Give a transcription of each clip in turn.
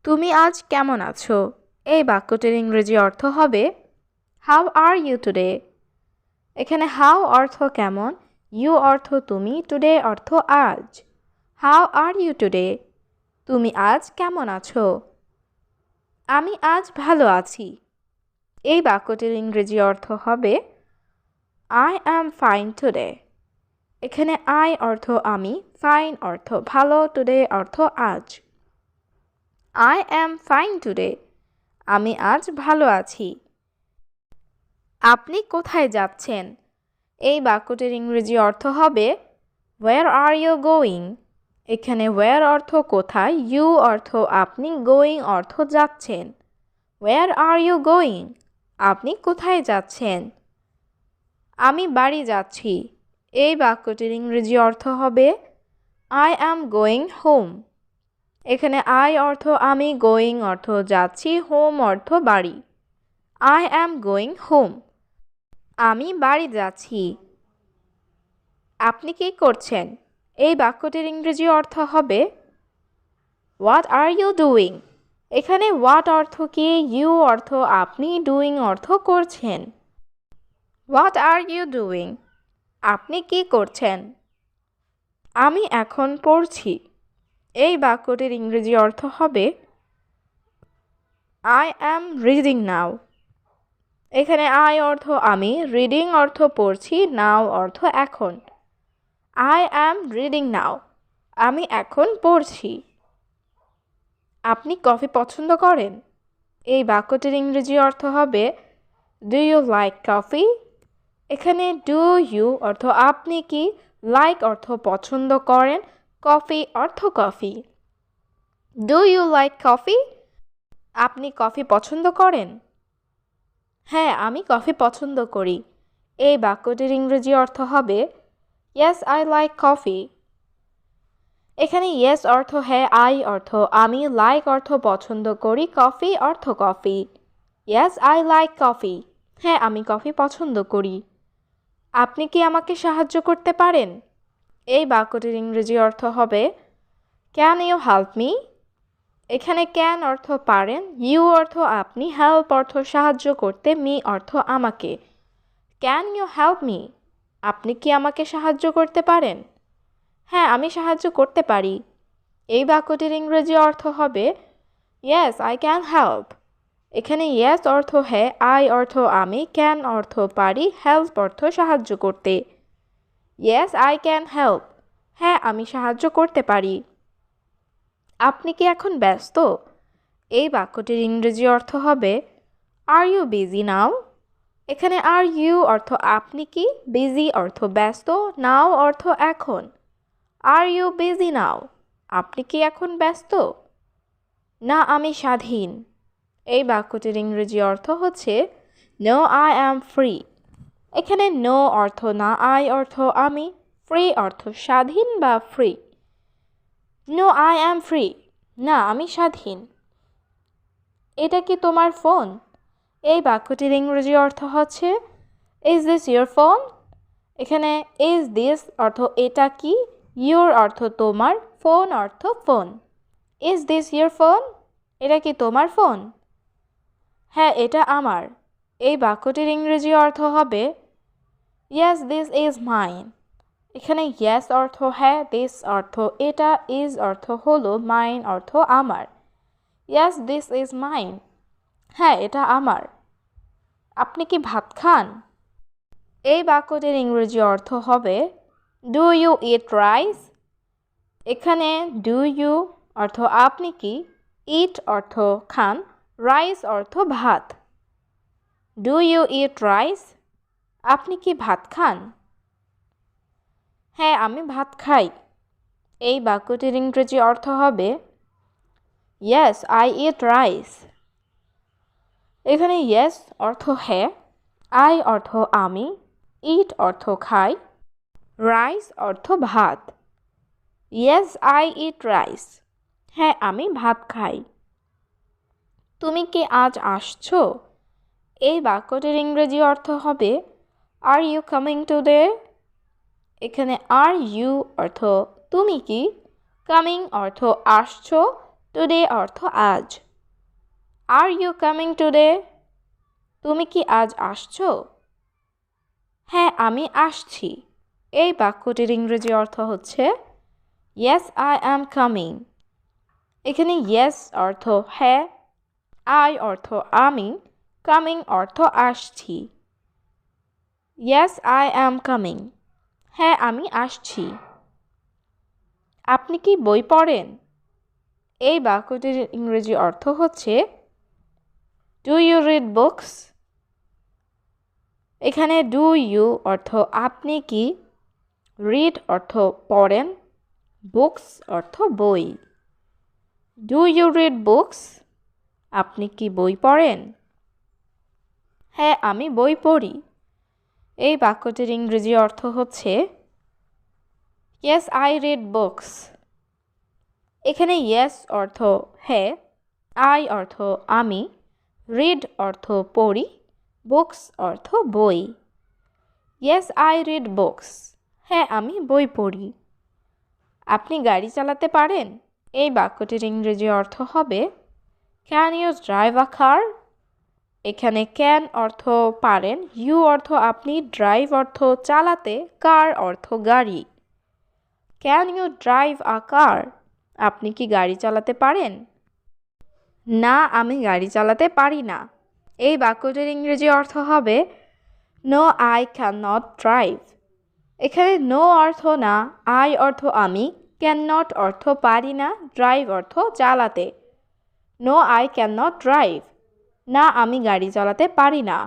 তুমি আজ কেমন আছো? এই বাক্যটির ইংরেজি অর্থ হবে হাউ আর ইউ টুডে। এখানে হাউ অর্থ কেমন, ইউ অর্থ তুমি, টুডে অর্থ আজ। How are you today? তুমি আজ কেমন আছো? আমি আজ ভালো আছি। এই বাক্যটির ইংরেজি অর্থ হবে আই অ্যাম ফাইন টুডে। এখানে আই অর্থ আমি, ফাইন অর্থ ভালো, টুডে অর্থ আজ। I am fine today. আমি আজ ভালো আছি। আপনি কোথায় যাচ্ছেন? এই বাক্যটির ইংরেজি অর্থ হবে ওয়্যার আর ইউ গোয়িং। এখানে ওয়্যার অর্থ কোথায়, ইউ অর্থ আপনি, গোয়িং অর্থ যাচ্ছেন। Where are you going? আপনি কোথায় যাচ্ছেন? আমি বাড়ি যাচ্ছি। এই বাক্যটির ইংরেজি অর্থ হবে আই অ্যাম গোয়িং হোম। এখানে আই অর্থ আমি, গোয়িং অর্থ যাচ্ছি, হোম অর্থ বাড়ি। I am going home. আমি বাড়ি যাচ্ছি। আপনি কি করছেন? এই বাক্যটির ইংরেজি অর্থ হবে হোয়াট আর ইউ ডুইং। এখানে হোয়াট অর্থ কি, ইউ অর্থ আপনি, ডুইং অর্থ করছেন। What are you doing? আপনি কি করছেন? আমি এখন পড়ছি। এই বাক্যটির ইংরেজি অর্থ হবে আই অ্যাম রিডিং নাও। এখানে আই অর্থ আমি, রিডিং অর্থ পড়ছি, নাও অর্থ এখন। আই অ্যাম রিডিং নাও। আমি এখন পড়ছি। আপনি কফি পছন্দ করেন? এই বাক্যটির ইংরেজি অর্থ হবে ডু ইউ লাইক কফি। এখানে ডু ইউ অর্থ আপনি কি, লাইক অর্থ পছন্দ করেন, কফি অর্থ coffee. Do you like coffee? আপনি কফি পছন্দ করেন? হ্যাঁ, আমি কফি পছন্দ করি। এই বাক্যটির ইংরেজি অর্থ হবে ইয়েস আই লাইক কফি। এখানে ইয়েস অর্থ হ্যাঁ, আই অর্থ আমি, লাইক অর্থ পছন্দ করি, কফি অর্থ coffee. Yes I like coffee. হ্যাঁ, আমি কফি পছন্দ করি। আপনি কি আমাকে সাহায্য করতে পারেন? এই বাক্যটির ইংরেজি অর্থ হবে ক্যান ইউ হেল্প মি? এখানে ক্যান অর্থ পারেন, ইউ অর্থ আপনি, হেল্প অর্থ সাহায্য করতে, মি অর্থ আমাকে। Can you help me? আপনি কি আমাকে সাহায্য করতে পারেন? হ্যাঁ, আমি সাহায্য করতে পারি। এই বাক্যটির ইংরেজি অর্থ হবে ইয়েস আই ক্যান হেল্প। এখানে ইয়েস অর্থ হ্যাঁ, আই অর্থ আমি, ক্যান অর্থ পারি, হেল্প অর্থ সাহায্য করতে। Yes I can help. হ্যাঁ, আমি সাহায্য করতে পারি। আপনি কি এখন ব্যস্ত? এই বাক্যটির ইংরেজি অর্থ হবে আর ইউ বিজি নাও? এখানে আর ইউ অর্থ আপনি কি, বিজি অর্থ ব্যস্ত, নাও অর্থ এখন। Are you busy now? আপনি কি এখন ব্যস্ত? না, আমি স্বাধীন। এই বাক্যটির ইংরেজি অর্থ হচ্ছে নো আই অ্যাম ফ্রি। এখানে নো অর্থ না, আই অর্থ আমি, ফ্রি অর্থ স্বাধীন বা free. No I am free. না, আমি স্বাধীন। এটা কি তোমার ফোন? এই বাক্যটির ইংরেজি অর্থ হচ্ছে ইজ দিস ইয়োর ফোন? এখানে ইজ দিস অর্থ এটা কি, ইয়োর অর্থ তোমার, ফোন অর্থ phone. Is this your phone? এটা কি তোমার ফোন? হ্যাঁ, এটা আমার। এই বাক্যটির ইংরেজি অর্থ হবে ইয়েস দিস ইজ মাইন। এখানে ইয়েস অর্থ হ্যাঁ, দিস অর্থ এটা, ইজ অর্থ হলো, মাইন অর্থ আমার। Yes this is mine. হ্যাঁ, এটা আমার। আপনি কি ভাত খান? এই বাক্যটির ইংরেজি অর্থ হবে ডু ইউ ইট রাইস? এখানে ডু ইউ অর্থ আপনি কি, ইট অর্থ খান, রাইস অর্থ ভাত। Do you eat rice? আপনি কি ভাত খান? হ্যাঁ, আমি ভাত খাই। এই বাক্যটির ইংরেজি অর্থ হবে ইয়েস আই ইট রাইস। এখানে ইয়েস অর্থ হ্যাঁ, আই অর্থ আমি, ইট অর্থ খাই, রাইস অর্থ ভাত। Yes I eat rice. হ্যাঁ, আমি ভাত খাই। তুমি কি আজ আসছো? এই বাক্যটির ইংরেজি অর্থ হবে আর ইউ কামিং টুডে? এখানে আর ইউ অর্থ তুমি কি, কামিং অর্থ আসছো, টুডে অর্থ আজ। Are you coming today? তুমি কি আজ আসছো? হ্যাঁ, আমি আসছি। এই বাক্যটির ইংরেজি অর্থ হচ্ছে ইয়েস আই অ্যাম কামিং। এখানে ইয়েস অর্থ হ্যাঁ, আই অর্থ আমি, কামিং অর্থ আসছি। Yes I am coming. হ্যাঁ, আমি আসছি। আপনি কি বই পড়েন? এই বাক্যটির ইংরেজি অর্থ হচ্ছে ডু ইউ রিড বুকস? এখানে ডু ইউ অর্থ আপনি কি, রিড অর্থ পড়েন, বুকস অর্থ বই। Do you read books? আপনি কি বই পড়েন? হ্যাঁ, আমি বই পড়ি। এই বাক্যটির ইংরেজি অর্থ হচ্ছে ইয়েস আই রিড বুকস। এখানে ইয়েস অর্থ হ্যাঁ, আই অর্থ আমি, রিড অর্থ পড়ি, বুকস অর্থ বই। Yes I read books. হ্যাঁ, আমি বই পড়ি। আপনি গাড়ি চালাতে পারেন? এই বাক্যটির ইংরেজি অর্থ হবে ক্যান ইউ ড্রাইভ আ কার? এখানে ক্যান অর্থ পারেন, ইউ অর্থ আপনি, ড্রাইভ অর্থ চালাতে, কার অর্থ গাড়ি। ক্যান ইউ ড্রাইভ আ কার? আপনি কি গাড়ি চালাতে পারেন? না, আমি গাড়ি চালাতে পারি না। এই বাক্যটির ইংরেজি অর্থ হবে no I can not drive. এখানে নো অর্থ না, আই অর্থ আমি, ক্যান নট অর্থ পারি না, ড্রাইভ অর্থ চালাতে। No I can not drive. না, আমি গাড়ি চালাতে পারি না।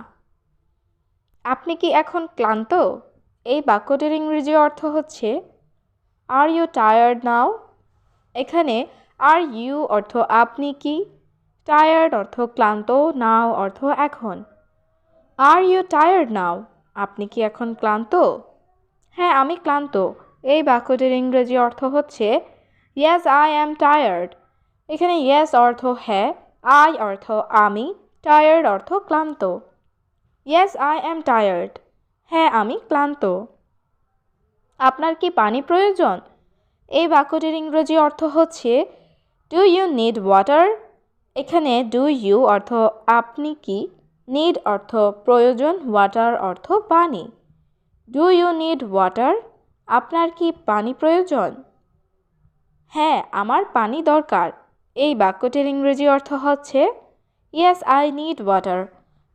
আপনি কি এখন ক্লান্ত? এই বাক্যটির ইংরেজি অর্থ হচ্ছে আর ইউ টায়ার্ড নাও? এখানে আর ইউ অর্থ আপনি কি, টায়ার্ড অর্থ ক্লান্ত, নাও অর্থ এখন। Are you tired now? আপনি কি এখন ক্লান্ত? হ্যাঁ, আমি ক্লান্ত। এই বাক্যটির ইংরেজি অর্থ হচ্ছে ইয়েস আই অ্যাম টায়ার্ড। এখানে ইয়েস অর্থ হ্যাঁ, আই অর্থ আমি, টায়ার্ড অর্থ ক্লান্ত। Yes I am tired. হ্যাঁ, আমি ক্লান্ত। আপনার কি পানি প্রয়োজন? এই বাক্যটির ইংরেজি অর্থ হচ্ছে ডু ইউ নিড ওয়াটার? এখানে ডু ইউ অর্থ আপনি কি, নিড অর্থ প্রয়োজন, ওয়াটার অর্থ পানি। Do you need water? আপনার কি পানি প্রয়োজন? হ্যাঁ, আমার পানি দরকার। এই বাক্যটির ইংরেজি অর্থ হচ্ছে ইয়েস আই নিড ওয়াটার।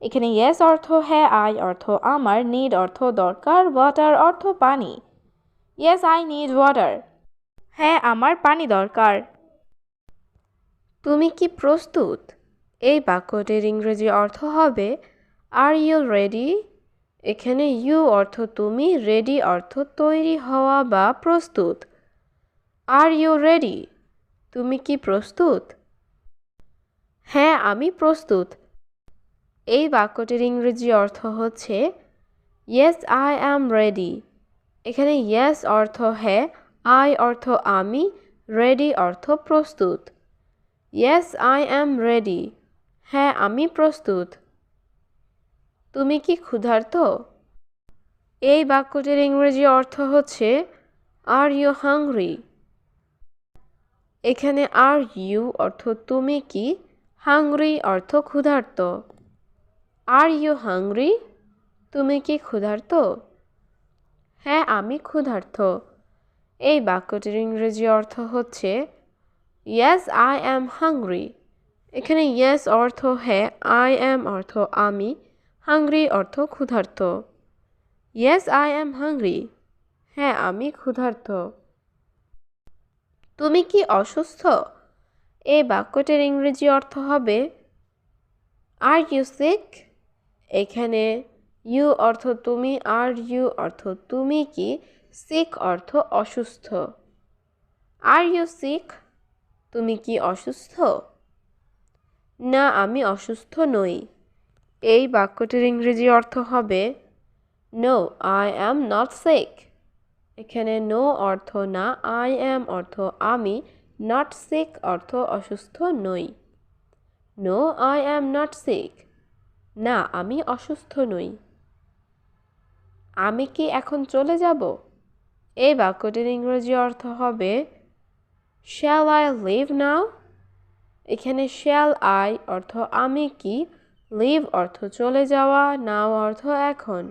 এখানে ইয়েস অর্থ হ্যাঁ, আই অর্থ আমার, নিড অর্থ দরকার, ওয়াটার অর্থ পানি। Yes I need water. হ্যাঁ, আমার পানি দরকার। তুমি কি প্রস্তুত? এই বাক্যটির ইংরেজি অর্থ হবে আর ইউ রেডি? এখানে ইউ অর্থ তুমি, রেডি অর্থ তৈরি হওয়া বা প্রস্তুত। Are you ready? তুমি কি প্রস্তুত? হ্যাঁ, আমি প্রস্তুত। এই বাক্যটির ইংরেজি অর্থ হচ্ছে ইয়েস আই অ্যাম রেডি। এখানে ইয়েস অর্থ হ্যাঁ, আই অর্থ আমি, রেডি অর্থ প্রস্তুত। Yes I am ready. হ্যাঁ, আমি প্রস্তুত। তুমি কি ক্ষুধার্ত? এই বাক্যটির ইংরেজি অর্থ হচ্ছে আর ইউ হাংরি? এখানে আর ইউ অর্থ তুমি কি, হাংরি অর্থ ক্ষুধার্ত। Are you hungry? তুমি কি ক্ষুধার্ত? হ্যাঁ, আমি ক্ষুধার্ত। এই বাক্যটির ইংরেজি অর্থ হচ্ছে ইয়েস আই অ্যাম হাংরি। এখানে ইয়েস অর্থ হ্যাঁ, আই অ্যাম অর্থ আমি, হাংরি অর্থ ক্ষুধার্ত। Yes I am hungry. হ্যাঁ, আমি ক্ষুধার্ত। তুমি কি অসুস্থ? এই বাক্যটির ইংরেজি অর্থ হবে আর ইউ সিক? এখানে ইউ অর্থ তুমি, আর ইউ অর্থ তুমি কি, সিক অর্থ অসুস্থ। Are you sick? তুমি কি অসুস্থ? না, আমি অসুস্থ নই। এই বাক্যটির ইংরেজি অর্থ হবে no I am not sick. এখানে নো অর্থ না, আই অ্যাম অর্থ আমি, নট সিক অর্থ অসুস্থ নই। No I am not sick. না, আমি অসুস্থ নই। আমি কি এখন চলে যাব? এই বাক্যটির ইংরেজি অর্থ হবে শ্যাল আই লিভ নাও? এখানে শ্যাল আই অর্থ আমি কি, লিভ অর্থ চলে যাওয়া, নাও অর্থ এখন।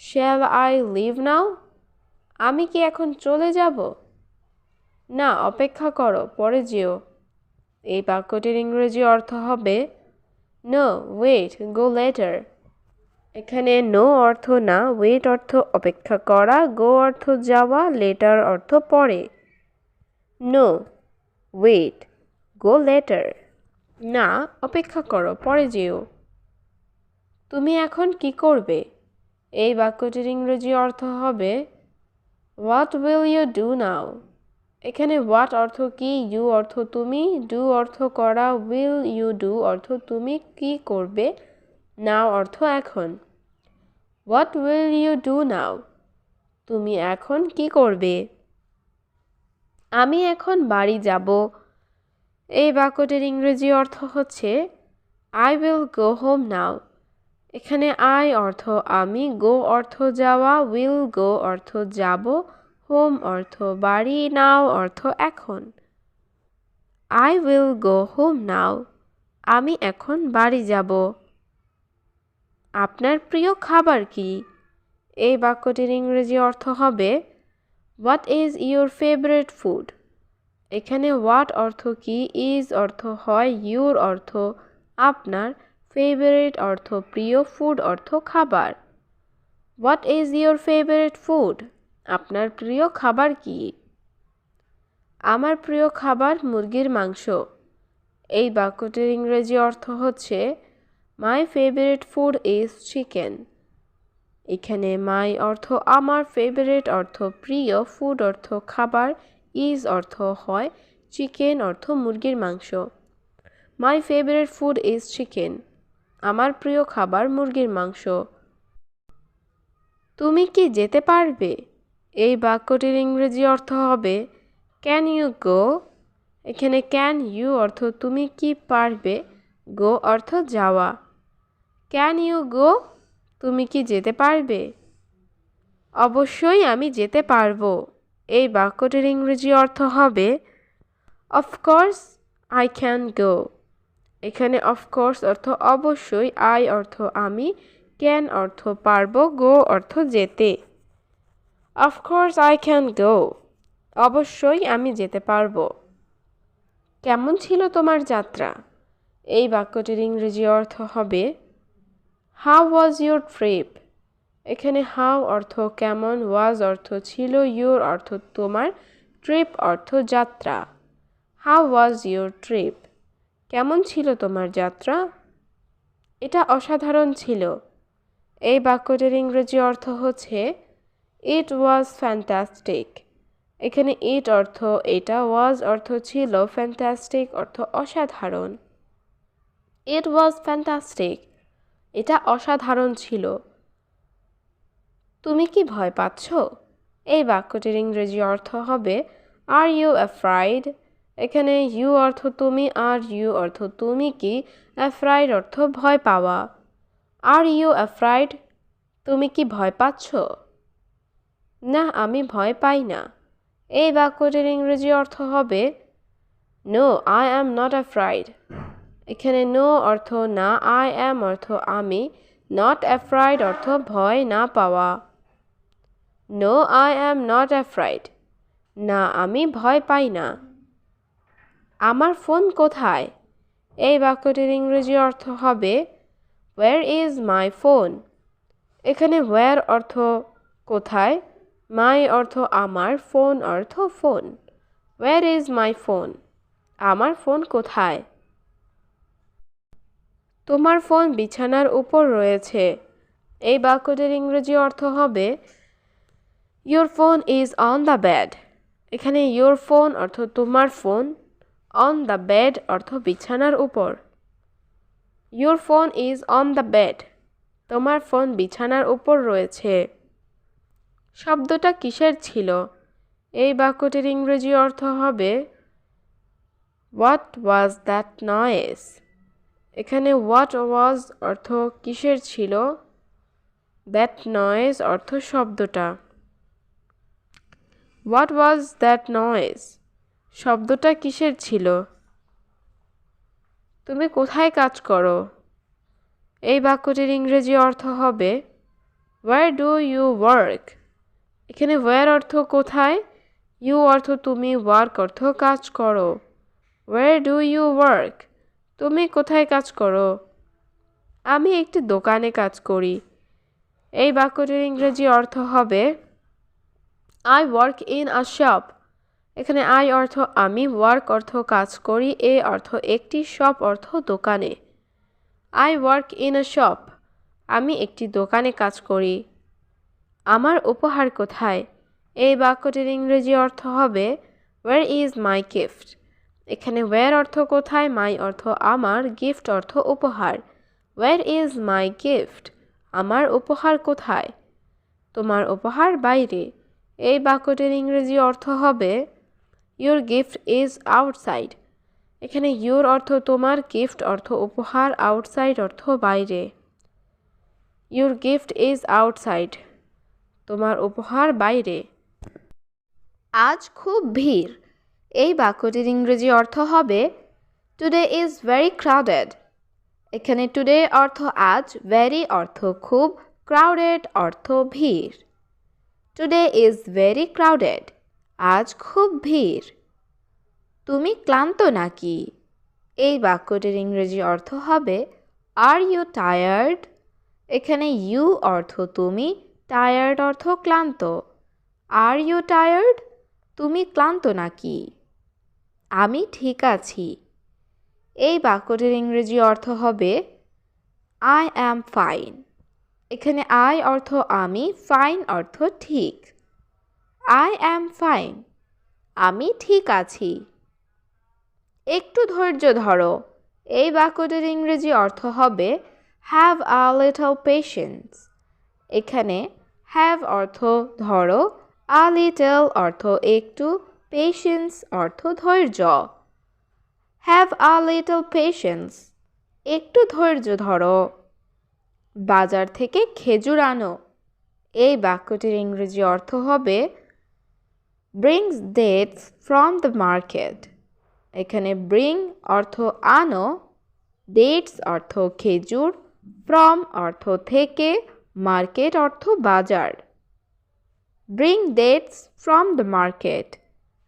শ্যাল আই লিভ নাও? আমি কি এখন চলে যাব? না, অপেক্ষা করো, পরে যেও। এই বাক্যটির ইংরেজি অর্থ হবে নো ওয়েট গো লেটার। এখানে নো অর্থ না, ওয়েট অর্থ অপেক্ষা করা, গো অর্থ যাওয়া, লেটার অর্থ পরে। নো ওয়েট গো লেটার, না অপেক্ষা করো, পরে যেও। তুমি এখন কি করবে? এই বাক্যটির ইংরেজি অর্থ হবে what will you do now? এখানে হোয়াট অর্থ কি, ইউ অর্থ তুমি, ডু অর্থ করা, উইল ইউ ডু অর্থ তুমি কি করবে, নাও অর্থ এখন। What will you do now? তুমি এখন কি করবে? আমি এখন বাড়ি যাব। এই বাক্যটির ইংরেজি অর্থ হচ্ছে I will go home now. এখানে আই অর্থ আমি, গো অর্থ যাওয়া, উইল গো অর্থ যাব, হোম অর্থ বাড়ি, নাও অর্থ এখন। I will go home now. আমি এখন বাড়ি যাব। আপনার প্রিয় খাবার কি? এই বাক্যটির ইংরেজি অর্থ হবে what is your favourite food? এখানে হোয়াট অর্থ কি, ইজ অর্থ হয়, ইউর অর্থ আপনার, ফেভারিট অর্থ প্রিয়, ফুড অর্থ খাবার। What is your favourite food? আপনার প্রিয় খাবার কি? আমার প্রিয় খাবার মুরগির মাংস। এই বাক্যটির ইংরেজি অর্থ হচ্ছে my favourite food is chicken. এখানে মাই অর্থ আমার, ফেভারিট অর্থ প্রিয়, ফুড অর্থ খাবার, ইজ অর্থ হয়, চিকেন অর্থ মুরগির মাংস। My favourite food is chicken. আমার প্রিয় খাবার মুরগির মাংস। তুমি কি যেতে পারবে? এই বাক্যটির ইংরেজি অর্থ হবে ক্যান ইউ গো? এখানে ক্যান ইউ অর্থ তুমি কি পারবে, গো অর্থ যাওয়া। Can you go? তুমি কি যেতে পারবে? অবশ্যই আমি যেতে পারবো। এই বাক্যটির ইংরেজি অর্থ হবে অফকোর্স আই ক্যান গো। এখানে অফকোর্স অর্থ অবশ্যই, আই অর্থ আমি, ক্যান অর্থ পারবো, গো অর্থ যেতে। Of course I can go. অবশ্যই আমি যেতে পারবো। কেমন ছিল তোমার যাত্রা? এই বাক্যটির ইংরেজি অর্থ হবে হাউ ওয়াজ ইউর ট্রিপ? এখানে হাউ অর্থ কেমন, ওয়াজ অর্থ ছিল, ইউর অর্থ তোমার, ট্রিপ অর্থ যাত্রা। How was your trip? কেমন ছিল তোমার যাত্রা? এটা অসাধারণ ছিল। এই বাক্যটির ইংরেজি অর্থ হচ্ছে ইট ওয়াজ ফ্যান্টাস্টিক। এখানে ইট অর্থ এটা, ওয়াজ অর্থ ছিল, ফ্যান্টাস্টিক অর্থ অসাধারণ। ইট ওয়াজ ফ্যান্টাস্টিক, এটা অসাধারণ ছিল। তুমি কি ভয় পাচ্ছ? এই বাক্যটির ইংরেজি অর্থ হবে আর ইউ অ্যাফ্রাইড? এখানে ইউ অর্থ তুমি, আর ইউ অর্থ তুমি কি, অ্যাফ্রাইড অর্থ ভয় পাওয়া। Are you afraid? তুমি কি ভয় পাচ্ছ? না, আমি ভয় পাই না। এই বাক্যটির ইংরেজি অর্থ হবে no I am not afraid. এখানে নো অর্থ না, আই অ্যাম অর্থ আমি, নট অ্যাফ্রাইড অর্থ ভয় না পাওয়া। No I am not afraid, না আমি ভয় পাই না। আমার ফোন কোথায়? এই বাক্যটির ইংরেজি অর্থ হবে ওয়্যার ইজ মাই ফোন? এখানে ওয়্যার অর্থ কোথায়, মাই অর্থ আমার, ফোন অর্থ phone. Where is my phone? আমার ফোন কোথায়? তোমার ফোন বিছানার উপর রয়েছে। এই বাক্যটির ইংরেজি অর্থ হবে your phone is on the bed. এখানে ইউর ফোন অর্থ তোমার ফোন, অন দ্য বেড অর্থ বিছানার উপর। Your phone is on the bed, তোমার ফোন বিছানার উপর রয়েছে। শব্দটা কিসের ছিল? এই বাক্যটির ইংরেজি অর্থ হবে হোয়াট ওয়াজ দ্যাট নয়েজ? এখানে হোয়াট ওয়াজ অর্থ কিসের ছিল, দ্যাট নয়েজ অর্থ শব্দটা। What was that noise? শব্দটা কিসের ছিল? তুমি কোথায় কাজ করো? এই বাক্যটির ইংরেজি অর্থ হবে Where do you work? এখানে where অর্থ কোথায়, you অর্থ তুমি, work অর্থ কাজ করো। Where do you work? তুমি কোথায় কাজ করো? আমি একটি দোকানে কাজ করি। এই বাক্যটির ইংরেজি অর্থ হবে I work in a shop. এখানে I অর্থ আমি, work অর্থ কাজ করি, a অর্থ একটি, shop অর্থ দোকানে। I work in a shop. আমি একটি দোকানে কাজ করি। আমার উপহার কোথায়? এই বাক্যটির ইংরেজি অর্থ হবে Where is my gift? এখানে where অর্থ কোথায়, my অর্থ আমার, gift অর্থ উপহার। Where is my gift? আমার উপহার কোথায়? তোমার উপহার বাইরে। এই বাক্যটির ইংরেজি অর্থ হবে Your gift is outside. এখানে your অর্থ তোমার, gift অর্থ উপহার, outside অর্থ বাইরে। Your gift is outside. তোমার উপহার বাইরে। আজ খুব ভিড়। এই বাক্যটির ইংরেজি অর্থ হবে Today is very crowded. এখানে today অর্থ আজ, very অর্থ খুব, crowded অর্থ ভিড়। Today is very crowded. আজ খুব ভিড়। তুমি ক্লান্ত নাকি? এই বাক্যটির ইংরেজি অর্থ হবে Are you tired? এখানে you অর্থ তুমি, tired অর্থ ক্লান্ত। Are you tired? তুমি ক্লান্ত নাকি? আমি ঠিক আছি। এই বাক্যটির ইংরেজি অর্থ হবে I am fine. এখানে I অর্থ আমি, fine অর্থ ঠিক। I am fine. আমি ঠিক আছি। একটু ধৈর্য ধরো। এই বাক্যটির ইংরেজি অর্থ হবে Have a little patience. এখানে have অর্থ ধরো, a little অর্থ একটু, patience অর্থ ধৈর্য। Have a little patience. একটু ধৈর্য ধরো। বাজার থেকে খেজুর আনো। এই বাক্যটির ইংরেজি অর্থ হবে Brings dates from the market. এখানে bring অর্থ আনো, dates অর্থ খেজুর, from অর্থ থেকে, market অর্থ বাজার। Bring dates from the market.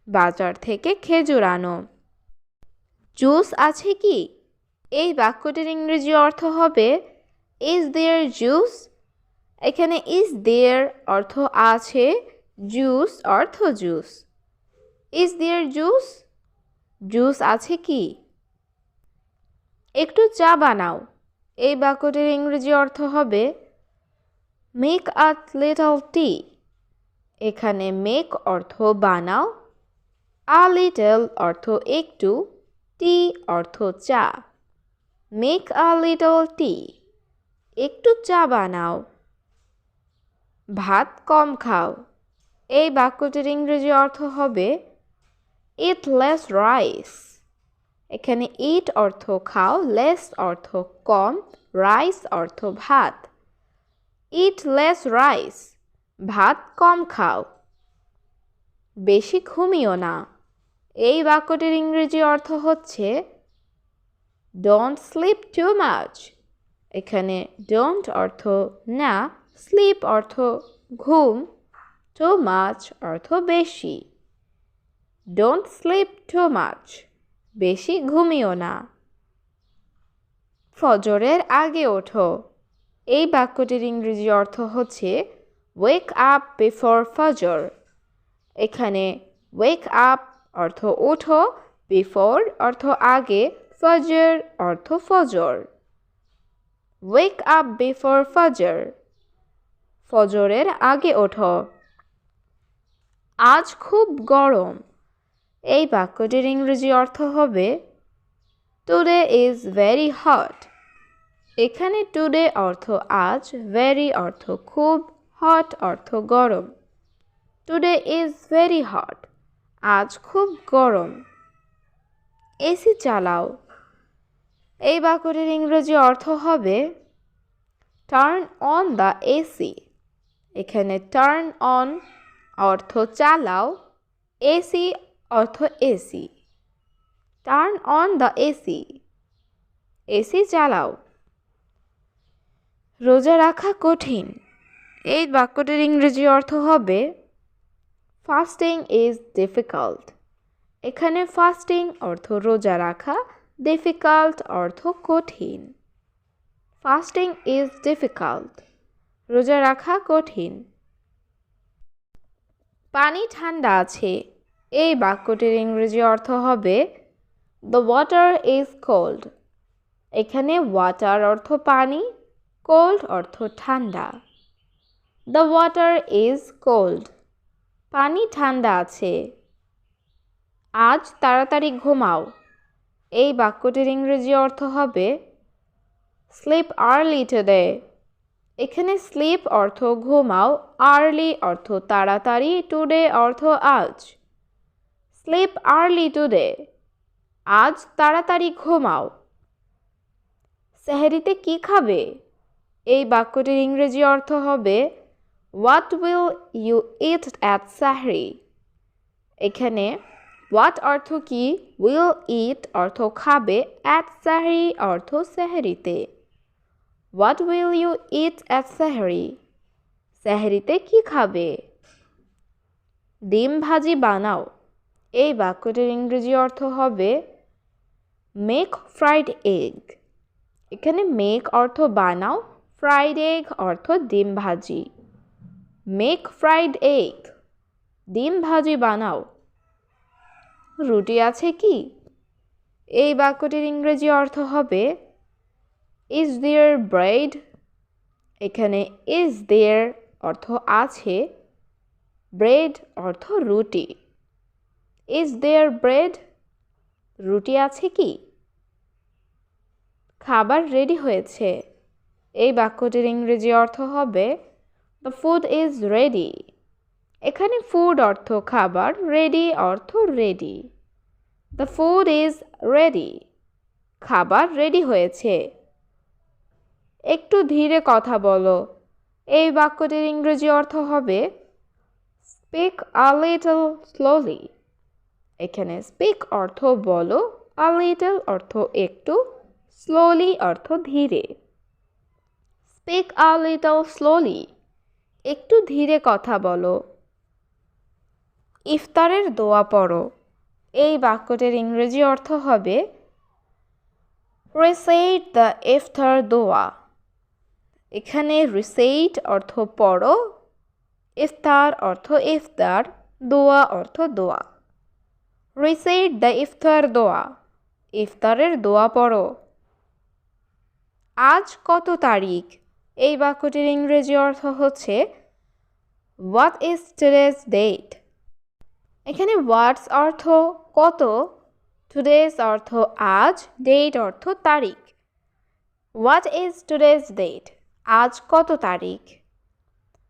বাজার থেকে খেজুর আনো। জুস আছে কি? এই বাক্যটির ইংরেজি অর্থ হবে Is there juice? এখানে is there অর্থ আছে, juice অর্থ juice. Is there juice? Juice আছে কি? একটু চা বানাও। এই বাক্যটির ইংরেজি অর্থ হবে Make a little tea. এখানে make অর্থ বানাও, a little অর্থ একটু, tea অর্থ চা। Make a little tea. একটু চা বানাও। ভাত কম খাও। এই বাক্যটির ইংরেজি অর্থ হবে Eat less rice. এখানে eat অর্থ খাও, less অর্থ কম, rice অর্থ ভাত। Eat less rice. ভাত কম খাও। বেশি ঘুমিও না। এই বাক্যটির ইংরেজি অর্থ হচ্ছে Don't sleep too much. এখানে don't অর্থ না, sleep অর্থ ঘুম, too much অর্থ বেশি। Don't sleep too much. বেশি ঘুমিও না। ফজরের আগে ওঠো। এই বাক্যটির ইংরেজি অর্থ হচ্ছে Wake up before Fajr. এখানে wake up অর্থ ওঠো, before অর্থ আগে, Fajr অর্থ ফজর। Wake up before Fajr. ফজরের আগে ওঠো। আজ খুব গরম। এই বাক্যটির ইংরেজি অর্থ হবে Today is very hot. এখানে today অর্থ আজ, very অর্থ খুব, hot অর্থ গরম। Today is very hot. আজ খুব গরম। এসি চালাও। এই বাক্যটির ইংরেজি অর্থ হবে Turn on the AC. এখানে turn on অর্থ চালাও, AC অর্থ AC. Turn on the AC. AC চালাও। রোজা রাখা কঠিন। এই বাক্যটির ইংরেজি অর্থ হবে ফাস্টিং ইজ ডিফিকাল্ট। এখানে ফাস্টিং অর্থ রোজা রাখা, ডিফিকাল্ট অর্থ কঠিন। ফাস্টিং ইজ ডিফিকাল্ট, রোজা রাখা কঠিন। পানি ঠান্ডা আছে। এই বাক্যটির ইংরেজি অর্থ হবে দ্য ওয়াটার ইজ কোল্ড। এখানে ওয়াটার অর্থ পানি, কোল্ড অর্থ ঠান্ডা। দ্য ওয়াটার ইজ কোল্ড, পানি ঠান্ডা আছে। আজ তাড়াতাড়ি ঘুমাও। এই বাক্যটির ইংরেজি অর্থ হবে স্লিপ আর্লি টুডে। এখানে স্লিপ অর্থ ঘুমাও, আর্লি অর্থ তাড়াতাড়ি, টুডে অর্থ আজ। স্লিপ আর্লি টুডে, আজ তাড়াতাড়ি ঘুমাও। সেহরিতে কি খাবে? এই বাক্যটির ইংরেজি অর্থ হবে what will you eat at sehri. এখানে হোয়াট অর্থ কি, উইল ইট অর্থ খাবে, অ্যাট সাহরি অর্থ সেহরিতে। What will you eat at sahri, সেহরিতে কি খাবে? ডিম ভাজি বানাও। এই বাক্যটির ইংরেজি অর্থ হবে মেক ফ্রাইড এগ। এখানে মেক অর্থ বানাও, ফ্রাইড এগ অর্থ ডিম ভাজি। মেক ফ্রাইড এগ, ডিম ভাজি বানাও। রুটি আছে কি? এই বাক্যটির ইংরেজি অর্থ হবে ইজ দেয়ার ব্রেড। এখানে ইজ দেয়ার অর্থ আছে, ব্রেড অর্থ রুটি। ইজ দেয়ার ব্রেড, রুটি আছে কি? খাবার রেডি হয়েছে। এই বাক্যটির ইংরেজি অর্থ হবে দ্য ফুড ইজ রেডি। এখানে ফুড অর্থ খাবার, রেডি অর্থ ready. The food is ready, খাবার রেডি হয়েছে। একটু ধীরে কথা বলো। এই বাক্যটির ইংরেজি অর্থ হবে স্পিক আ লিটল স্লোলি। এখানে স্পিক অর্থ বলো, আ লিটল অর্থ একটু, স্লোলি অর্থ ধীরে। স্পিক আ লিটল স্লোলি, একটু ধীরে কথা বলো। ইফতারের দোয়া পড়ো। এই বাক্যটির ইংরেজি অর্থ হবে রিসাইট দ্য ইফতার দোয়া। এখানে রিসাইট অর্থ পড়ো, ইফতার অর্থ ইফতার, দোয়া অর্থ দোয়া। রিসাইট দ্য ইফতার দোয়া, ইফতারের দোয়া পড়ো। আজ কত তারিখ? এই বাক্যটির ইংরেজি অর্থ হচ্ছে হোয়াট ইজ টুডেজ ডেট। এখানে হোয়াটস অর্থ কত, টুডেজ অর্থ আজ, ডেট অর্থ তারিখ। হোয়াট ইজ টুডেজ ডেট, আজ কত তারিখ?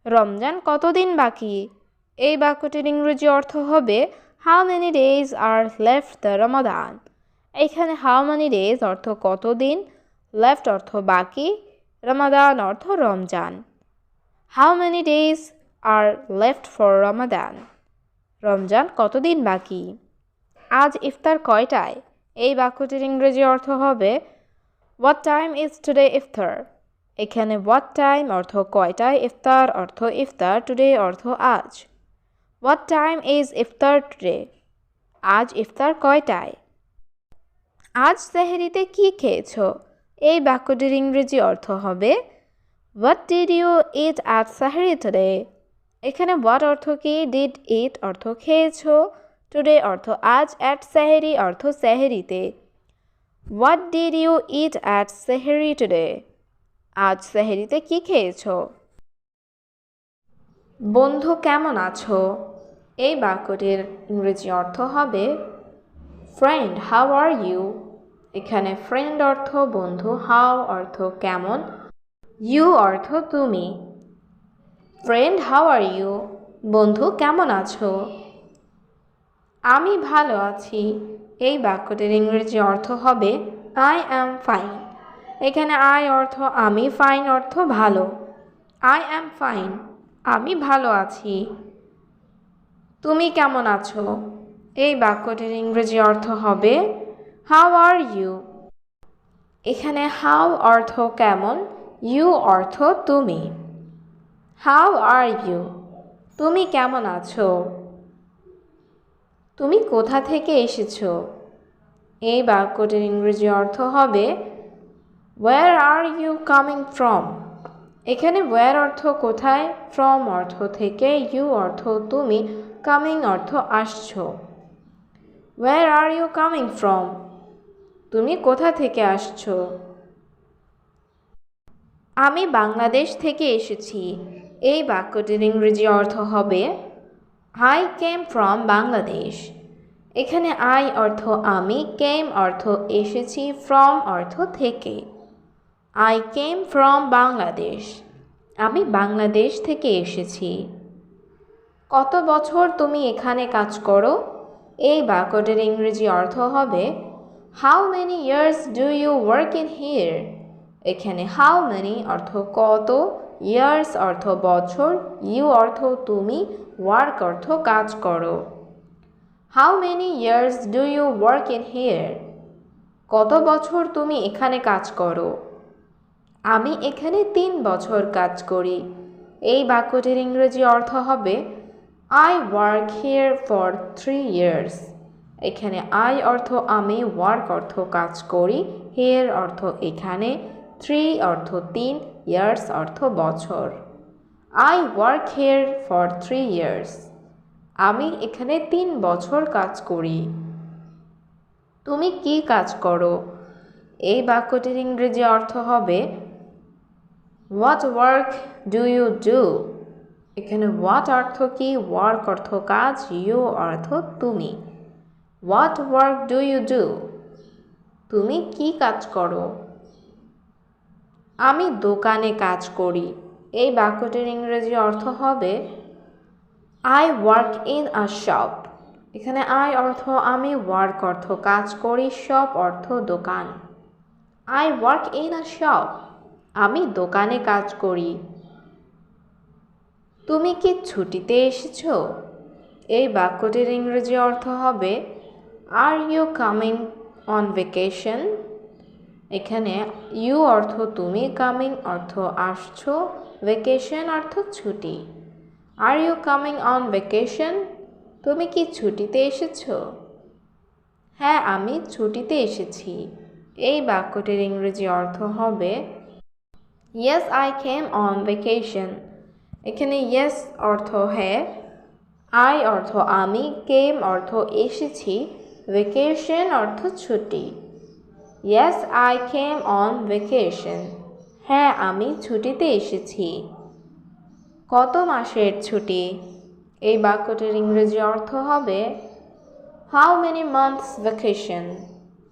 রমজান কতদিন বাকি? এই বাক্যটির ইংরেজি অর্থ হবে how many days are left the Ramadan. এখানে হাউ মেনি ডেজ অর্থ কতদিন, লেফট অর্থ বাকি, রমাদান অর্থ Ramzan. How many days are left for Ramadan, Ramzan কতদিন বাকি? আজ ইফতার কয়টায়? এই বাক্যটির ইংরেজি অর্থ হবে হোয়াট টাইম ইজ টুডে ইফতার। এখানে হোয়াট টাইম অর্থ কয়টায়, ইফতার অর্থ ইফতার, টুডে অর্থ আজ। What time is iftar today, আজ ইফতার কয়টায়? আজ সেহরিতে কি খেয়েছো? এই বাক্যটির ইংরেজি অর্থ হবে what did you eat at sehri today. এখানে হোয়াট অর্থ কি, ডিড ইট অর্থ খেয়েছো, টুডে অর্থ আজ, অ্যাট সেহরি অর্থ সেহরিতে। What did you eat at sehri today, আজ সেহরিতে কি খেয়েছো? বন্ধু কেমন আছো? এই বাক্যটির ইংরেজি অর্থ হবে ফ্রেন্ড হাউ আর ইউ। এখানে ফ্রেন্ড অর্থ বন্ধু, হাউ অর্থ কেমন, ইউ অর্থ তুমি। ফ্রেন্ড হাউ আর ইউ, বন্ধু কেমন আছো? আমি ভালো আছি। এই বাক্যটির ইংরেজি অর্থ হবে আই অ্যাম ফাইন। এখানে আই অর্থ আমি, ফাইন অর্থ ভালো। আই অ্যাম ফাইন, আমি ভালো আছি। তুমি কেমন আছো? এই বাক্যটির ইংরেজি অর্থ হবে হাউ আর ইউ। এখানে হাউ অর্থ কেমন, ইউ অর্থ তুমি। হাউ আর ইউ, তুমি কেমন আছো? তুমি কোথা থেকে এসেছো? এই বাক্যটির ইংরেজি অর্থ হবে Where are you coming from? এখানে where অর্থ কোথায়, from অর্থ থেকে, you অর্থ তুমি, coming অর্থ আসছো। Where are you coming from? তুমি কোথা থেকে আসছো? আমি বাংলাদেশ থেকে এসেছি। এই বাক্যটির ইংরেজি অর্থ হবে I came from Bangladesh. এখানে I অর্থ আমি, came অর্থ এসেছি, from অর্থ থেকে। I came from Bangladesh. আমি বাংলাদেশ থেকে এসেছি। কত বছর তুমি এখানে কাজ করো? এই বাক্যটির ইংরেজি অর্থ হবে How many years do you work in here? এখানে how many অর্থ কত, years অর্থ বছর, you অর্থ তুমি, work অর্থ কাজ করো। How many years do you work in here? কত বছর তুমি এখানে কাজ করো? আমি এখানে 3 বছর কাজ করি। এই বাক্যটির ইংরেজি অর্থ হবে I work here for 3 years. এখানে I অর্থ আমি, work অর্থ কাজ করি, here অর্থ এখানে, 3 অর্থ 3, years অর্থ বছর। I work here for 3 years. আমি এখানে 3 বছর কাজ করি। তুমি কি কাজ করো? এই বাক্যটির ইংরেজি অর্থ হবে What work do you do? এখানে what অর্থ কি, work অর্থ কাজ, you অর্থ তুমি। What work do you do? তুমি কি কাজ করো? আমি দোকানে কাজ করি। এই বাক্যটির ইংরেজি অর্থ হবে I work in a shop. এখানে I অর্থ আমি, work অর্থ কাজ করি, shop অর্থ দোকান। I work in a shop. আমি দোকানে কাজ করি। তুমি কি ছুটিতে এসেছো? এই বাক্যটির ইংরেজি অর্থ হবে Are you coming on vacation? এখানে you অর্থ তুমি, coming অর্থ আসছো, vacation অর্থ ছুটি। Are you coming on vacation? তুমি কি ছুটিতে এসেছো? হ্যাঁ, আমি ছুটিতে এসেছি। এই বাক্যটির ইংরেজি অর্থ হবে Yes, I came on vacation. এখানে yes অর্থ হ্যাঁ, I অর্থ আমি, came অর্থ এসেছি, vacation অর্থ ছুটি। Yes, I came on vacation. হ্যাঁ, আমি ছুটিতে এসেছি। কত মাসের ছুটি? এই বাক্যটির ইংরেজি অর্থ হবে How many months vacation?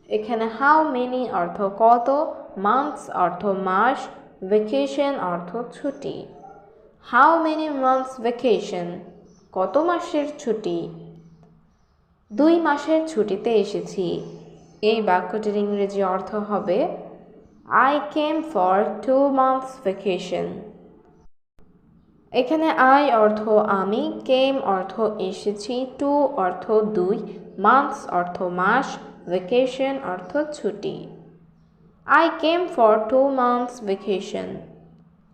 এখানে how many অর্থ কত, months অর্থ মাস, vacation অর্থ ছুটি। How many months vacation? কত মাসের ছুটি? 2 মাসের ছুটিতে এসেছি। এই বাক্যটির ইংরেজি অর্থ হবে I came for 2 months vacation. এখানে I অর্থ আমি, came অর্থ এসেছি, 2 অর্থ 2, months অর্থ মাস, vacation অর্থ ছুটি। I came for 2 months vacation.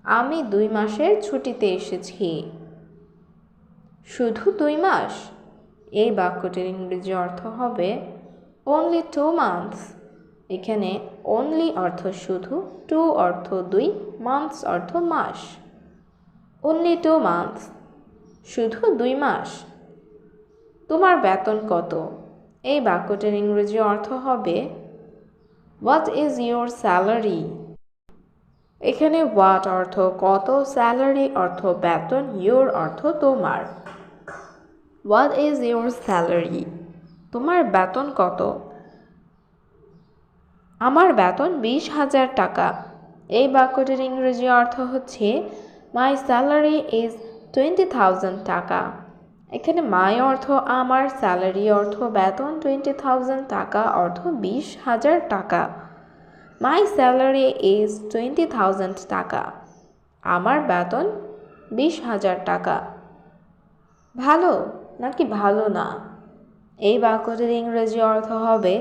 আমি 2 মাসের ছুটিতে এসেছি। শুধু 2 মাস? এই বাক্যটির ইংরেজি অর্থ হবে Only 2 months. এখানে only অর্থ শুধু, 2 অর্থ 2, months অর্থ মাস। Only 2 months. শুধু 2 মাস। তোমার বেতন কত? এই বাক্যটির ইংরেজি অর্থ হবে What is your salary? এখানে what অর্থ কত, salary অর্থ বেতন, your অর্থ তোমার। What is your salary? তোমার বেতন কত? আমার বেতন 20,000 টাকা। এই বাক্যটির ইংরেজি অর্থ হচ্ছে My salary is 20,000 টাকা। এখানে my অর্থ আমার, salary অর্থ বেতন, 20,000 টাকা অর্থ 20,000 টাকা। My salary is 20,000 টাকা। আমার বেতন 20,000 টাকা। ভালো নাকি ভালো না? এই বাক্যটির ইংরেজি অর্থ হবে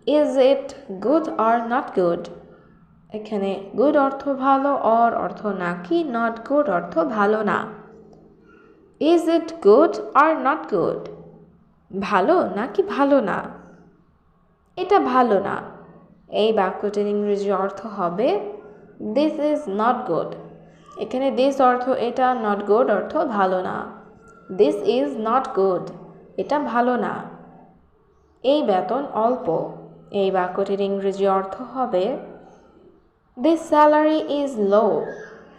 is it good or not good? এখানে গুড অর্থ ভালো, অর অর্থ নাকি, নট গুড অর্থ ভালো না। Is it good or not good? ভালো নাকি ভালো না? এটা ভালো না। এই বাক্যটির ইংরেজি অর্থ হবে দিস ইজ নট গুড। এখানে দিস অর্থ এটা, নট গুড অর্থ ভালো না। দিস ইজ নট গুড, এটা ভালো না। এই বেতন অল্প। এই বাক্যটির ইংরেজি অর্থ হবে দিস স্যালারি ইজ লো।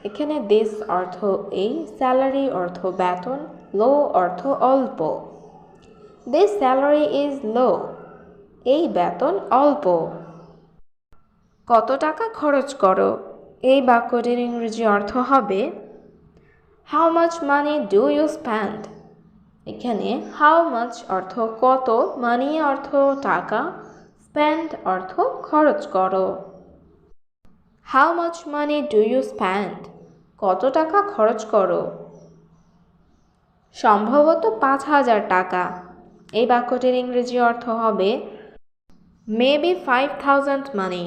এখানে দিস অর্থ এই, স্যালারি অর্থ বেতন, লো অর্থ অল্প। দিস স্যালারি ইজ লো, এই বেতন অল্প। কত টাকা খরচ করো? এই বাক্যটির ইংরেজি অর্থ হবে how much money do you spend? এখানে হাউ মাচ অর্থ কত, মানি অর্থ টাকা, স্পেন্ড অর্থ খরচ করো। How much money do you spend? কত টাকা খরচ করো? সম্ভবত 5,000 টাকা। এই বাক্যটির ইংরেজি অর্থ হবে মেবি 5,000 মানি।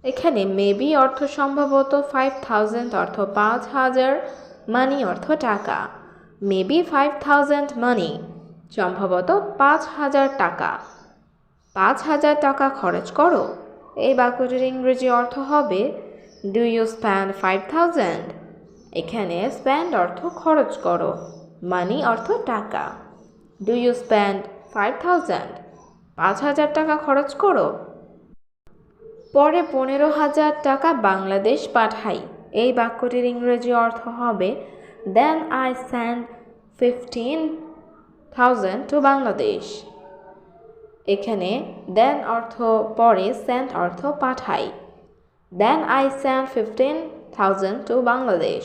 এখানে মেবি অর্থ সম্ভবত, 5,000 অর্থ 5,000, মানি অর্থ টাকা। মেবি 5,000 মানি, সম্ভবত 5,000 টাকা। 5,000 টাকা খরচ করো। এই বাক্যটির ইংরেজি অর্থ হবে ডু ইউ স্পেন্ড 5,000? এখানে স্পেন্ড অর্থ খরচ করো, মানি অর্থ টাকা। Do you spend 5,000? 5,000 টাকা খরচ করো। পরে 15,000 টাকা বাংলাদেশ পাঠাই। এই বাক্যটির ইংরেজি অর্থ হবে then I send 15,000 to Bangladesh. এখানে দেন অর্থ পরে, সেন্ড অর্থ পাঠাই। Then I send 15,000 to Bangladesh.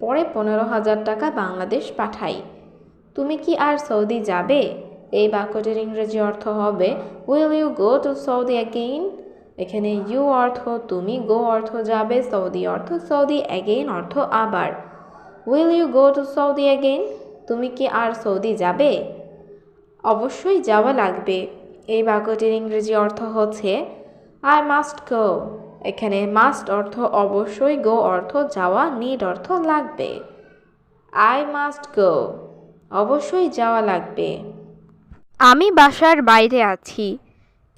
পরে 15,000 টাকা বাংলাদেশ পাঠাই। তুমি কি আর সৌদি যাবে? এই বাক্যটির ইংরেজি অর্থ হবে will you go to Saudi again? এখানে ইউ অর্থ তুমি, গো অর্থ যাবে, সৌদি অর্থ সৌদি, অ্যাগেইন অর্থ আবার। Will you go to Saudi again? তুমি কি আর সৌদি যাবে? অবশ্যই যাওয়া লাগবে। এই বাক্যটির ইংরেজি অর্থ হচ্ছে আই মাস্ট গো। এখানে মাস্ট অর্থ অবশ্যই, গো অর্থ যাওয়া, নিড অর্থ লাগবে। আই মাস্ট গো, অবশ্যই যাওয়া লাগবে। আমি বাসার বাইরে আছি।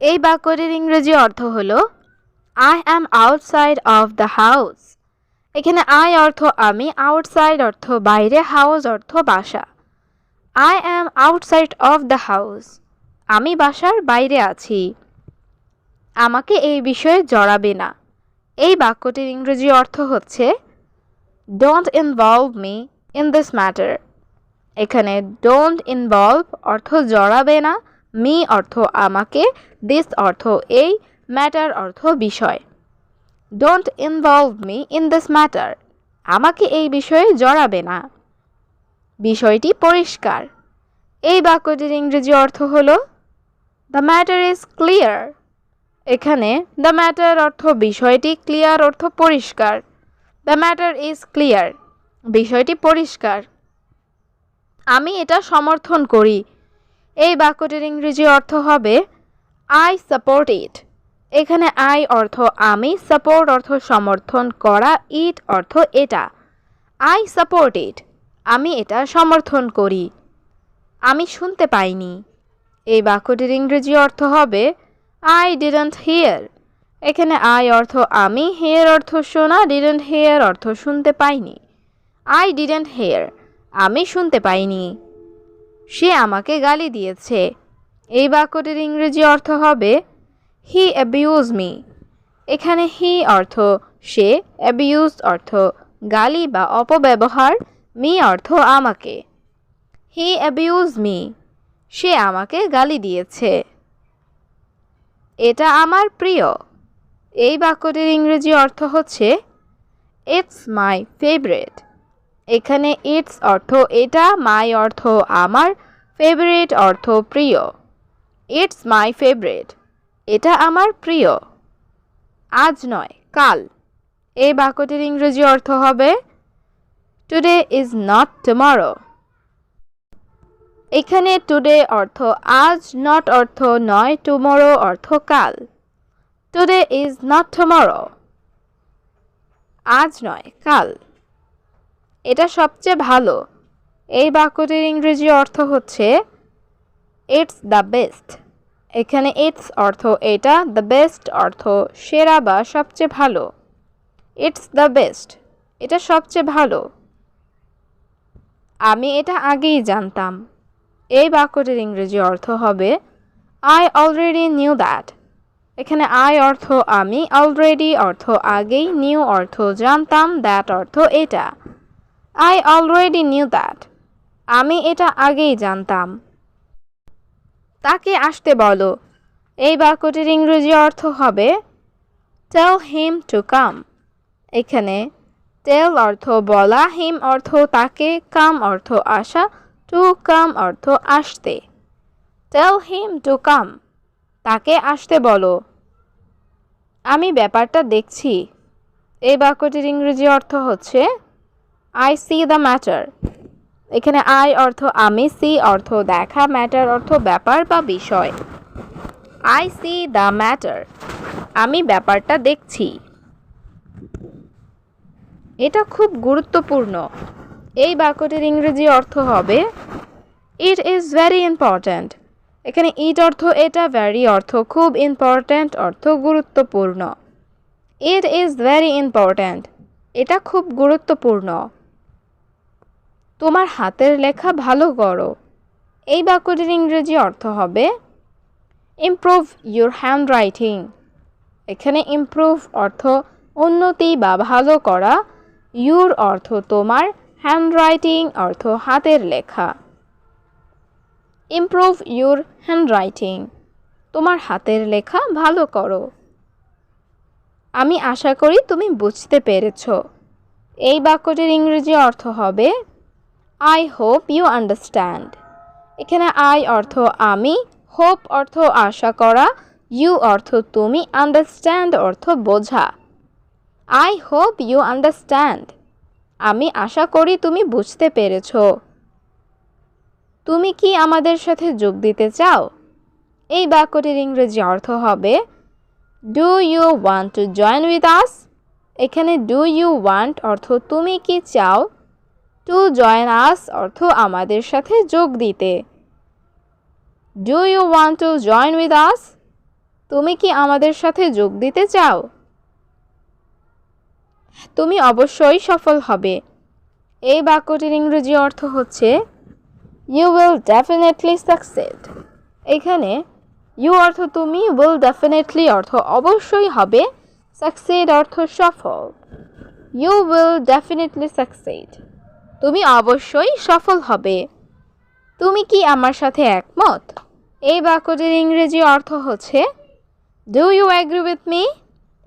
এই বাক্যটির ইংরেজি অর্থ হলো I am outside of the house. এখানে আই অর্থ আমি, আউটসাইড অর্থ বাইরে, হাউস অর্থ বাসা। I am outside of the house, আমি বাসার বাইরে আছি। আমাকে এই বিষয়ে জড়াবে না। এই বাক্যটির ইংরেজি অর্থ হচ্ছে don't involve me in this matter. এখানে ডোন্ট ইনভলভ অর্থ জড়াবে না, মি অর্থ আমাকে, দিস অর্থ এই, ম্যাটার অর্থ বিষয়। Don't involve me in this matter, আমাকে এই বিষয়ে জড়াবে না। বিষয়টি পরিষ্কার। এই বাক্যটির ইংরেজি অর্থ হলো দ্য ম্যাটার ইজ ক্লিয়ার। এখানে দ্য ম্যাটার অর্থ বিষয়টি, ক্লিয়ার অর্থ পরিষ্কার। দ্য ম্যাটার ইজ ক্লিয়ার, বিষয়টি পরিষ্কার। আমি এটা সমর্থন করি। এই বাক্যটির ইংরেজি অর্থ হবে আই সাপোর্ট ইট। এখানে আই অর্থ আমি, সাপোর্ট অর্থ সমর্থন করা, ইট অর্থ এটা। আই সাপোর্ট ইট, আমি এটা সমর্থন করি। আমি শুনতে পাইনি। এই বাক্যটির ইংরেজি অর্থ হবে আই ডিডন্ট হিয়ার। এখানে আই অর্থ আমি, হিয়ার অর্থ শোনা, ডিডন্ট হিয়ার অর্থ শুনতে পাইনি। আই ডিডন্ট হিয়ার, আমি শুনতে পাইনি। সে আমাকে গালি দিয়েছে। এই বাক্যটির ইংরেজি অর্থ হবে হি অ্যাবিউজ মি। এখানে হি অর্থ সে, অ্যাবিউজ অর্থ গালি বা অপব্যবহার, মি অর্থ আমাকে। হি অ্যাবিউজ মি, সে আমাকে গালি দিয়েছে। এটা আমার প্রিয়। এই বাক্যটির ইংরেজি অর্থ হচ্ছে ইটস মাই ফেভারিট। এখানে ইটস অর্থ এটা, মাই অর্থ আমার, ফেভারিট অর্থ প্রিয়। ইটস মাই ফেভারিট, এটা আমার প্রিয়। আজ নয়, কাল। এই বাক্যটির ইংরেজি অর্থ হবে টুডে ইজ নট টুমরো। এখানে টুডে অর্থ আজ, নট অর্থ নয়, টুমরো অর্থ কাল। টুডে ইজ নট টুমরো, আজ নয় কাল। এটা সবচেয়ে ভালো। এই বাক্যটির ইংরেজি অর্থ হচ্ছে ইটস দ্য বেস্ট। এখানে ইটস অর্থ এটা, দ্য বেস্ট অর্থ সেরা বা সবচেয়ে ভালো। ইটস দ্য বেস্ট, এটা সবচেয়ে ভালো। আমি এটা আগেই জানতাম। এই বাক্যটির ইংরেজি অর্থ হবে আই অলরেডি নিউ দ্যাট। এখানে আই অর্থ আমি, অলরেডি অর্থ আগেই, নিউ অর্থ জানতাম, দ্যাট অর্থ এটা। আই অলরেডি নিউ দ্যাট, আমি এটা আগেই জানতাম। তাকে আসতে বলো। এই বাক্যটির ইংরেজি অর্থ হবে টেল হিম টু কাম। এখানে টেল অর্থ বলা, হিম অর্থ তাকে, কাম অর্থ আসা, টু কাম অর্থ আসতে। টেল হিম টু কাম, তাকে আসতে বলো। আমি ব্যাপারটা দেখছি। এই বাক্যটির ইংরেজি অর্থ হচ্ছে আই সি দ্য ম্যাটার। এখানে আই অর্থ আমি, সি অর্থ দেখা, ম্যাটার অর্থ ব্যাপার বা বিষয়। আই সি দ্য ম্যাটার, আমি ব্যাপারটা দেখছি। এটা খুব গুরুত্বপূর্ণ। এই বাক্যটির ইংরেজি অর্থ হবে ইট ইজ ভেরি ইম্পর্ট্যান্ট। এখানে ইট অর্থ এটা, ভেরি অর্থ খুব, ইম্পর্ট্যান্ট অর্থ গুরুত্বপূর্ণ। ইট ইজ ভেরি ইম্পর্ট্যান্ট, এটা খুব গুরুত্বপূর্ণ। তোমার হাতের লেখা ভালো করো। এই বাক্যটির ইংরেজি অর্থ হবে ইমপ্রুভ ইউর হ্যান্ডরাইটিং। এখানে ইমপ্রুভ অর্থ উন্নতি বা ভালো করা, ইউর অর্থ তোমার, হ্যান্ডরাইটিং অর্থ হাতের লেখা। ইমপ্রুভ ইউর হ্যান্ডরাইটিং, তোমার হাতের লেখা ভালো করো। আমি আশা করি তুমি বুঝতে পেরেছ। এই বাক্যটির ইংরেজি অর্থ হবে আই হোপ ইউ আন্ডারস্ট্যান্ড। এখানে আই অর্থ আমি, হোপ অর্থ আশা করা, ইউ অর্থ তুমি, আন্ডারস্ট্যান্ড অর্থ বোঝা। আই হোপ ইউ আন্ডারস্ট্যান্ড, আমি আশা করি তুমি বুঝতে পেরেছ। তুমি কি আমাদের সাথে যোগ দিতে চাও? এই বাক্যটির ইংরেজি অর্থ হবে do you want to join with us. এখানে ডু ইউ ওয়ান্ট অর্থ তুমি কি চাও, টু জয়েন আস অর্থ আমাদের সাথে যোগ দিতে। Do you want to join with us, তুমি কি আমাদের সাথে যোগ দিতে চাও? তুমি অবশ্যই সফল হবে। এই বাক্যটির ইংরেজি অর্থ হচ্ছে ইউ উইল ডেফিনেটলি সাকসিড। এখানে ইউ অর্থ তুমি, উইল ডেফিনেটলি অর্থ অবশ্যই হবে, সাকসিড অর্থ সফল। ইউ উইল ডেফিনেটলি সাকসিড, তুমি অবশ্যই সফল হবে। তুমি কি আমার সাথে একমত? এই বাক্যটির ইংরেজি অর্থ হচ্ছে do you agree with me.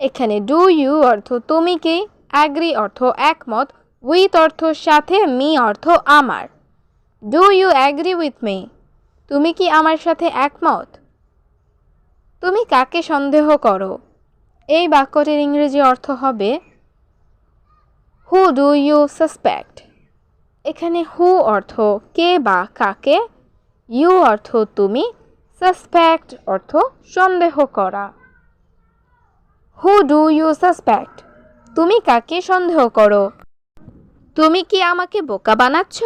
এখানে ডু ইউ অর্থ তুমি কি, অ্যাগ্রি অর্থ একমত, উইথ অর্থ সাথে, মি অর্থ আমার। Do you agree with me, তুমি কি আমার সাথে একমত? তুমি কাকে সন্দেহ করো? এই বাক্যটির ইংরেজি অর্থ হবে হু ডু ইউ সাসপেক্ট। এখানে হু অর্থ কে বা কাকে, ইউ অর্থ তুমি, সাসপেক্ট অর্থ সন্দেহ করা। হু ডু ইউ সাসপেক্ট, তুমি কাকে সন্দেহ করো? তুমি কি আমাকে বোকা বানাচ্ছ?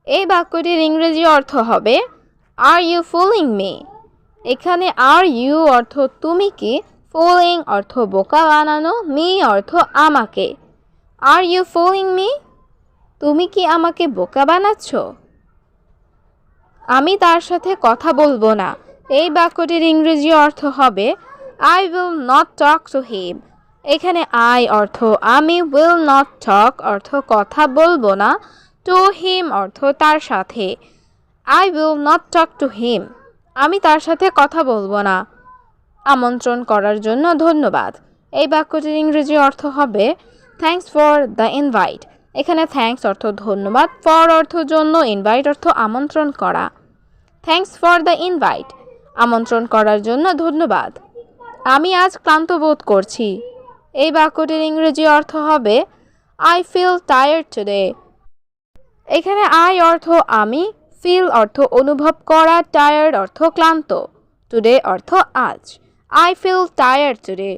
এই বাক্যটির ইংরেজি অর্থ হবে আর ইউ ফুলিং মি। এখানে আর ইউ অর্থ তুমি কি, ফুলিং অর্থ বোকা বানানো, মি অর্থ আমাকে। আর ইউ ফুলিং মি, তুমি কি আমাকে বোকা বানাচ্ছ? আমি তার সাথে কথা বলবো না। এই বাক্যটির ইংরেজি অর্থ হবে I will not talk to him. এখানে আই অর্থ আমি, উইল নট টক অর্থ কথা বলবো না, টু হিম অর্থ তার সাথে। I will not talk to him, আমি তার সাথে কথা বলবো না। আমন্ত্রণ করার জন্য ধন্যবাদ। এই বাক্যটির ইংরেজি অর্থ হবে থ্যাঙ্কস ফর দ্য ইনভাইট। এখানে থ্যাঙ্কস অর্থ ধন্যবাদ, ফর অর্থ জন্য, ইনভাইট অর্থ আমন্ত্রণ করা। থ্যাঙ্কস ফর দ্য ইনভাইট, আমন্ত্রণ করার জন্য ধন্যবাদ। আমি আজ ক্লান্ত বোধ করছি। এই বাক্যটির ইংরেজি অর্থ হবে আই ফিল টায়ার্ড টুডে। এখানে আই অর্থ আমি, ফিল অর্থ অনুভব করা, টায়ার্ড অর্থ ক্লান্ত, টুডে অর্থ আজ। আই ফিল টায়ার্ড টুডে,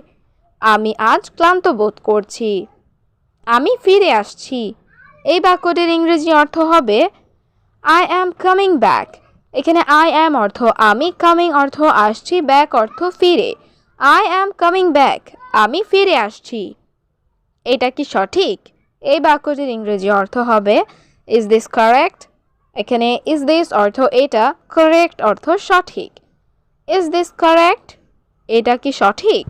আমি আজ ক্লান্ত বোধ করছি। আমি ফিরে আসছি, এই বাক্যটির ইংরেজি অর্থ হবে আই অ্যাম কামিং ব্যাক। এখানে আই অ্যাম অর্থ আমি, কামিং অর্থ আসছি, ব্যাক অর্থ ফিরে। আই অ্যাম কামিং ব্যাক, আমি ফিরে আসছি। এটা কি সঠিক? এই বাক্যটির ইংরেজি অর্থ হবে ইজ দিস কারেক্ট। এখানে ইজ দিস অর্থ এটা, কারেক্ট অর্থ সঠিক। ইজ দিস কারেক্ট, এটা কি সঠিক?